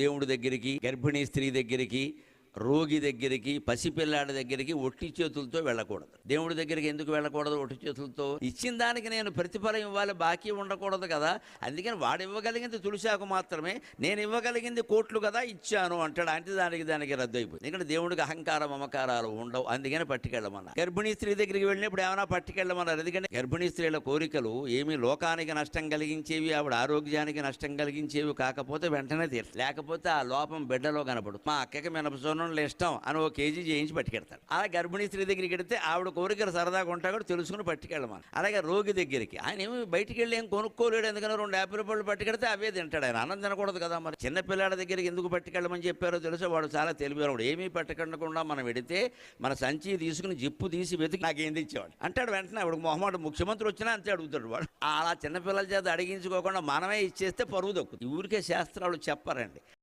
దేవుడి దగ్గరికి, గర్భిణీ స్త్రీ దగ్గరికి, రోగి దగ్గరికి, పసిపిల్లాడి దగ్గరికి ఒట్టి చేతులతో వెళ్ళకూడదు. దేవుడి దగ్గరికి ఎందుకు వెళ్ళకూడదు ఒట్టి చేతులతో? ఇచ్చిన దానికి నేను ప్రతిఫలం ఇవ్వాలి, బాకీ ఉండకూడదు కదా. అందుకని వాడు ఇవ్వగలిగింది తులసాకు మాత్రమే, నేను ఇవ్వగలిగింది కోట్లు కదా ఇచ్చాను అంటాడు. అంటే దానికి రద్దు అయిపోయింది. ఎందుకంటే దేవుడికి అహంకార మమకారాలు ఉండవు. అందుకని పట్టుకెళ్ళమన్నారు. గర్భిణీ స్త్రీ దగ్గరికి వెళ్ళినప్పుడు ఏమైనా పట్టుకెళ్ళమన్నారు. ఎందుకంటే గర్భిణీ స్త్రీల కోరికలు ఏమీ లోకానికి నష్టం కలిగించేవి, ఆవిడ ఆరోగ్యానికి నష్టం కలిగించేవి కాకపోతే వెంటనే తీరు, లేకపోతే ఆ లోపం బిడ్డలో కనపడు. మా అక్కకి మినపసోనం ఇష్టం అని 1 కేజీ చేయించి పట్టుకెడతాడు. అలా గర్భిణీ స్త్రీ దగ్గరికి వెడితే ఆవిడ కోరికలు సరదాగా ఉంటాయి కూడా తెలుసుకుని పట్టుకెళ్ళమని. అలాగే రోగి దగ్గరికి ఆయన ఏమి బయటికి వెళ్ళి ఏం కొనుక్కోలేడు. ఎందుకని 2 యాపిల్ పళ్ళు పట్టుకెడితే అవే తింటాడు. ఆయన అన్నం తినకూడదు కదా. మరి చిన్న పిల్లాడి దగ్గరికి ఎందుకు పట్టుకెళ్ళమని చెప్పారో తెలుసా? వాడు చాలా తెలివివాడు. ఏమీ పట్టుకెళ్ళకుండా మనం వెడితే మన సంచి తీసుకుని జిప్పు తీసి వెతికి నాకేంది ఇచ్చేవాడు అంటాడు. వెంటనే ఆవిడ మొహమాట ముఖ్యమంత్రి వచ్చినా అంతే అడుగుతాడు వాడు. అలా చిన్నపిల్లల చేత అడిగించుకోకుండా మనమే ఇచ్చేస్తే పరువు దక్కుతుంది. ఊరికే శాస్త్రాలు చెప్పరండి.